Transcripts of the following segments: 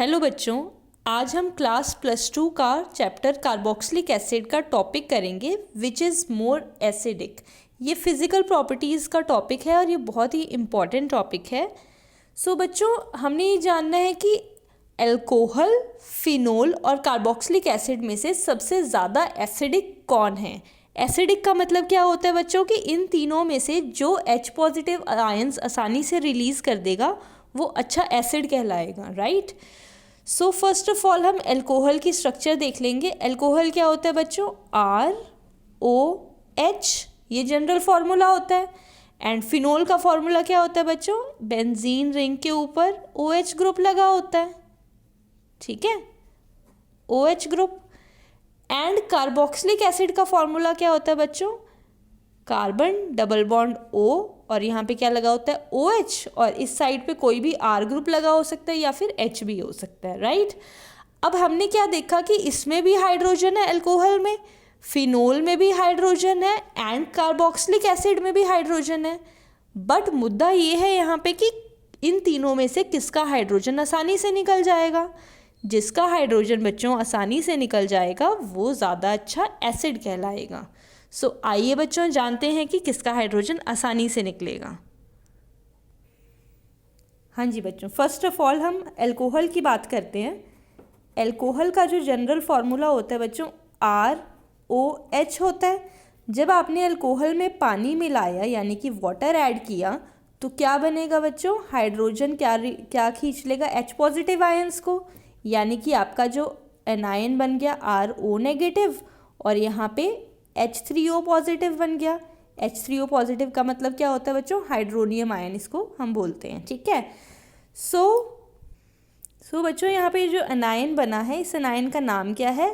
Hello बच्चों, आज हम क्लास +2 का चैप्टर कार्बोक्सिलिक एसिड का टॉपिक करेंगे विच इज़ मोर एसिडिक। ये फिज़िकल प्रॉपर्टीज़ का टॉपिक है और ये बहुत ही इम्पॉर्टेंट टॉपिक है। सो बच्चों, हमने ये जानना है कि अल्कोहल, फिनोल और कार्बोक्सिलिक एसिड में से सबसे ज़्यादा एसिडिक कौन है। एसिडिक का मतलब क्या होता है बच्चों कि इन तीनों में से जो H पॉजिटिव आयंस आसानी से रिलीज़ कर देगा वो अच्छा एसिड कहलाएगा, right. So first of all हम अल्कोहल की स्ट्रक्चर देख लेंगे। अल्कोहल क्या होता है बच्चों? ROH, ये जनरल फार्मूला होता है। एंड फिनोल का फार्मूला क्या होता है बच्चों? बेंजीन रिंग के ऊपर OH ग्रुप लगा होता है, ठीक है, OH group. And carboxylic acid का फार्मूला क्या होता है बच्चों? कार्बन डबल बॉन्ड O और यहाँ पे क्या लगा होता है? OH, और इस साइड पे कोई भी R ग्रुप लगा हो सकता है या फिर H भी हो सकता है, राइट। अब हमने क्या देखा कि इसमें भी हाइड्रोजन है, अल्कोहल में, फिनोल में भी हाइड्रोजन है एंड कार्बोक्सिलिक एसिड में भी हाइड्रोजन है। बट मुद्दा ये है यहाँ पे कि इन तीनों में से किसका हाइड्रोजन आसानी से निकल जाएगा। जिसका हाइड्रोजन बच्चों आसानी से निकल जाएगा वो ज़्यादा अच्छा एसिड कहलाएगा। सो आइए बच्चों जानते हैं कि किसका हाइड्रोजन आसानी से निकलेगा। हाँ जी बच्चों, फर्स्ट ऑफ ऑल हम अल्कोहल की बात करते हैं। अल्कोहल का जो जनरल फार्मूला होता है बच्चों ROH होता है। जब आपने अल्कोहल में पानी मिलाया यानी कि वाटर ऐड किया तो क्या बनेगा बच्चों? हाइड्रोजन क्या खींच लेगा? H पॉजिटिव आयंस को, यानी कि आपका जो एनायन बन गया RO नेगेटिव और यहाँ पे H3O पॉजिटिव बन गया। H3O पॉजिटिव का मतलब क्या होता है बच्चों? हाइड्रोनियम आयन इसको हम बोलते हैं, ठीक है। सो बच्चों यहाँ पे जो एनायन बना है इस एनायन का नाम क्या है?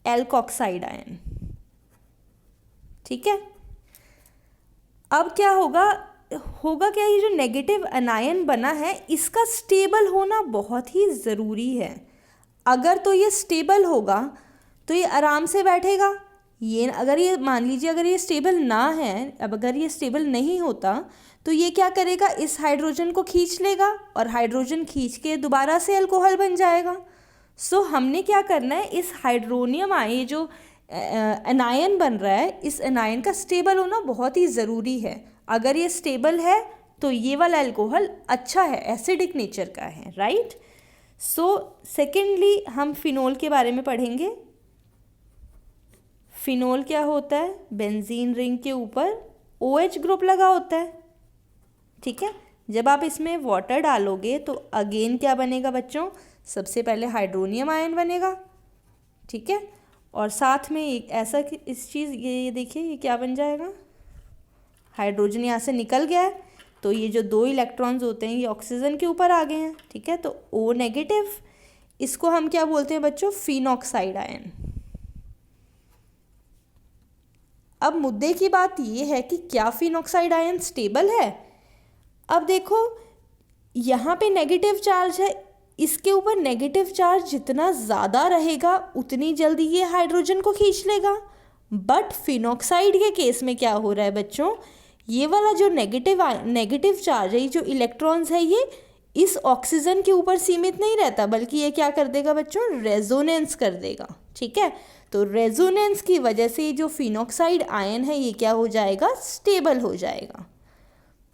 एल्कोक्साइड आयन, ठीक है। अब क्या होगा क्या, ये जो नेगेटिव एनायन बना है इसका स्टेबल होना बहुत ही ज़रूरी है। अगर तो ये स्टेबल होगा तो ये आराम से बैठेगा। ये अगर ये मान लीजिए अगर ये स्टेबल ना है, अब अगर ये स्टेबल नहीं होता तो ये क्या करेगा? इस हाइड्रोजन को खींच लेगा और हाइड्रोजन खींच के दोबारा से अल्कोहल बन जाएगा। सो हमने क्या करना है, इस हाइड्रोनियम आयन जो एनायन बन रहा है इस एनायन का स्टेबल होना बहुत ही ज़रूरी है। अगर ये स्टेबल है तो ये वाला अल्कोहल अच्छा है, एसिडिक नेचर का है, राइट। सो सेकेंडली हम फिनोल के बारे में पढ़ेंगे। फिनोल क्या होता है? बेंजीन रिंग के ऊपर OH ग्रुप लगा होता है, ठीक है। जब आप इसमें वाटर डालोगे तो अगेन क्या बनेगा बच्चों? सबसे पहले हाइड्रोनियम आयन बनेगा, ठीक है, और साथ में एक ऐसा इस चीज़ ये देखिए ये क्या बन जाएगा? हाइड्रोजन यहाँ से निकल गया है तो ये जो 2 इलेक्ट्रॉन्स होते हैं ये ऑक्सीजन के ऊपर आ गए हैं, ठीक है। तो O नेगेटिव, इसको हम क्या बोलते हैं बच्चों? Phenoxide ion. अब मुद्दे की बात ये है कि क्या फिनॉक्साइड आयन स्टेबल है? अब देखो यहाँ पे नेगेटिव चार्ज है, इसके ऊपर नेगेटिव चार्ज जितना ज़्यादा रहेगा उतनी जल्दी ये हाइड्रोजन को खींच लेगा। बट फिनॉक्साइड के केस में क्या हो रहा है बच्चों? ये वाला जो नेगेटिव चार्ज है, ये जो इलेक्ट्रॉन्स है ये इस ऑक्सीजन के ऊपर सीमित नहीं रहता बल्कि ये क्या कर देगा बच्चों? रेजोनेंस कर देगा, ठीक है। तो रेजोनेंस की वजह से ये जो फिनॉक्साइड आयन है ये क्या हो जाएगा? स्टेबल हो जाएगा,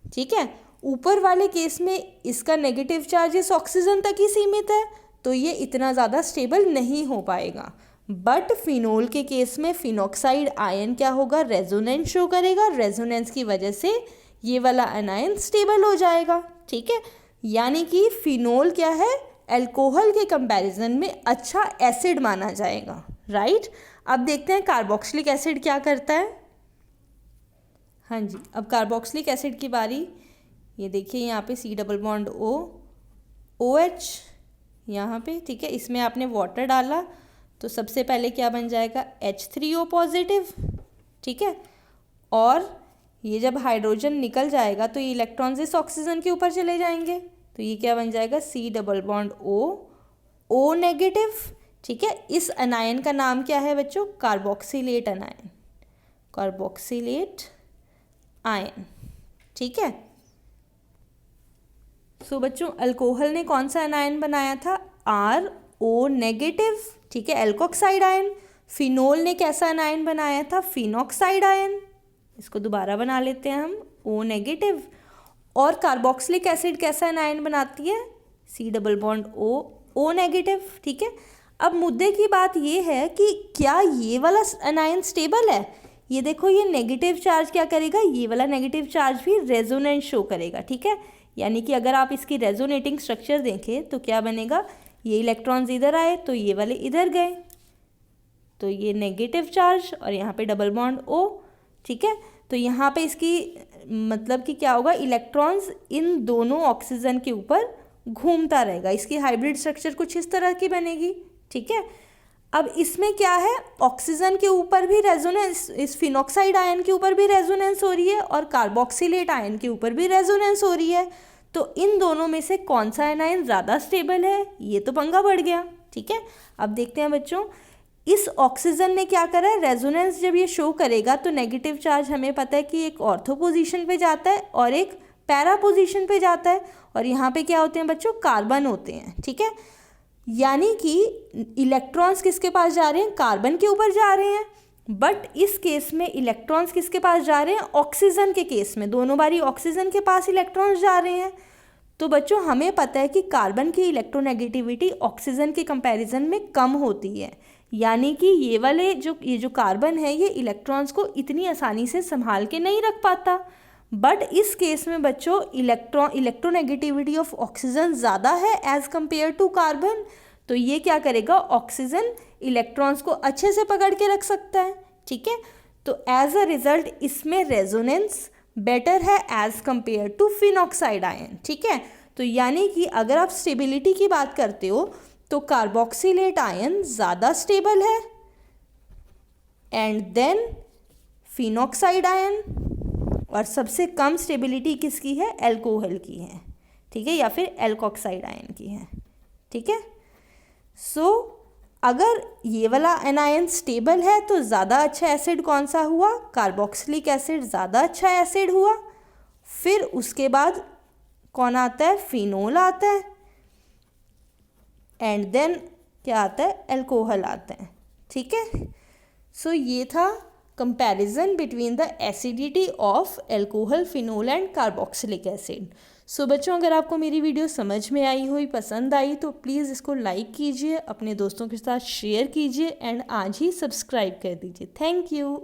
ठीक है। ऊपर वाले केस में इसका नेगेटिव चार्ज इस ऑक्सीजन तक ही सीमित है तो ये इतना ज़्यादा स्टेबल नहीं हो पाएगा। बट फिनोल के केस में फिनॉक्साइड आयन क्या होगा? रेजोनेंस शो करेगा। रेजोनेंस की वजह से ये वाला आयन स्टेबल हो जाएगा, ठीक है। यानी कि फिनोल क्या है? अल्कोहल के कंपैरिजन में अच्छा एसिड माना जाएगा, राइट। अब देखते हैं कार्बोक्सिलिक एसिड क्या करता है। हाँ जी, अब कार्बोक्सिलिक एसिड की बारी। ये देखिए यहाँ पे C double bond O OH यहाँ पे, ठीक है। इसमें आपने वाटर डाला तो सबसे पहले क्या बन जाएगा? H3O पॉजिटिव, ठीक है। और ये जब हाइड्रोजन निकल जाएगा तो ये इलेक्ट्रॉन्स इस ऑक्सीजन के ऊपर चले जाएंगे तो ये क्या बन जाएगा? C double bond O negative, ठीक है। इस अनायन का नाम क्या है बच्चों? कार्बोक्सिलेट अनायन, कार्बोक्सिलेट आयन, ठीक है। सो बच्चों अल्कोहल ने कौन सा एनायन बनाया था, RO नेगेटिव, ठीक है, एल्कोक्साइड आयन। फिनोल ने कैसा एनायन बनाया था, फिनॉक्साइड आयन। इसको दोबारा बना लेते हैं हम, O नेगेटिव। और कार्बोक्सिलिक एसिड कैसा एनायन बनाती है, C double bond O negative, ठीक है। अब मुद्दे की बात ये है कि क्या ये वाला एनायन स्टेबल है। ये देखो, ये नेगेटिव चार्ज क्या करेगा, ये वाला नेगेटिव चार्ज भी रेजोनेंस शो करेगा, ठीक है। यानी कि अगर आप इसकी रेजोनेटिंग स्ट्रक्चर देखें तो क्या बनेगा, ये इलेक्ट्रॉन्स इधर आए तो ये वाले इधर गए, तो ये नेगेटिव चार्ज और यहाँ पे डबल बॉन्ड O, ठीक है। तो यहाँ पे इसकी मतलब कि क्या होगा, इलेक्ट्रॉन्स इन दोनों ऑक्सीजन के ऊपर घूमता रहेगा। इसकी हाइब्रिड स्ट्रक्चर कुछ इस तरह की बनेगी, ठीक है। अब इसमें क्या है, ऑक्सीजन के ऊपर भी रेजोनेंस, इस फिनॉक्साइड आयन के ऊपर भी रेजोनेंस हो रही है और कार्बोक्सिलेट आयन के ऊपर भी रेजोनेंस हो रही है। तो इन दोनों में से कौन सा एनायन ज़्यादा स्टेबल है, ये तो पंगा बढ़ गया, ठीक है। अब देखते हैं बच्चों, इस ऑक्सीजन ने क्या करा है, रेजोनेंस जब ये शो करेगा तो नेगेटिव चार्ज हमें पता है कि एक ऑर्थो पोजीशन पे जाता है और एक पैरा पोजीशन पे जाता है। और यहाँ पे क्या होते हैं बच्चों, कार्बन होते हैं, ठीक है। यानी कि इलेक्ट्रॉन्स किसके पास जा रहे हैं, कार्बन के ऊपर जा रहे हैं। बट इस केस में इलेक्ट्रॉन्स किसके पास जा रहे हैं, ऑक्सीजन के केस में दोनों बारी ऑक्सीजन के पास इलेक्ट्रॉन्स जा रहे हैं। तो बच्चों हमें पता है कि कार्बन की इलेक्ट्रोनेगेटिविटी ऑक्सीजन के कंपैरिजन में कम होती है। यानी कि ये जो कार्बन है ये इलेक्ट्रॉन्स को इतनी आसानी से संभाल के नहीं रख पाता। बट इस केस में बच्चों इलेक्ट्रोनेगेटिविटी ऑफ ऑक्सीजन ज़्यादा है एज़ कम्पेयर टू कार्बन। तो ये क्या करेगा, ऑक्सीजन इलेक्ट्रॉन्स को अच्छे से पकड़ के रख सकता है, ठीक है। तो एज अ रिजल्ट इसमें रेजोनेंस बेटर है as compare to phenoxide ion, ठीक है। तो यानी कि अगर आप स्टेबिलिटी की बात करते हो तो कार्बोक्सिलेट आयन ज़्यादा स्टेबल है एंड देन फिनॉक्साइड आयन, और सबसे कम स्टेबिलिटी किसकी है, अल्कोहल की है, ठीक है, या फिर एल्कोक्साइड आयन की है, ठीक है। सो अगर ये वाला एनायन स्टेबल है तो ज़्यादा अच्छा एसिड कौन सा हुआ, कार्बोक्सिलिक एसिड ज़्यादा अच्छा एसिड हुआ। फिर उसके बाद कौन आता है, फिनोल आता है एंड देन क्या आता है, अल्कोहल आता है, ठीक है। सो ये था comparison between the acidity of alcohol, phenol and carboxylic acid. So बच्चों अगर आपको मेरी वीडियो समझ में आई हुई, पसंद आई तो प्लीज़ इसको लाइक कीजिए, अपने दोस्तों के साथ शेयर कीजिए एंड आज ही सब्सक्राइब कर दीजिए। Thank you.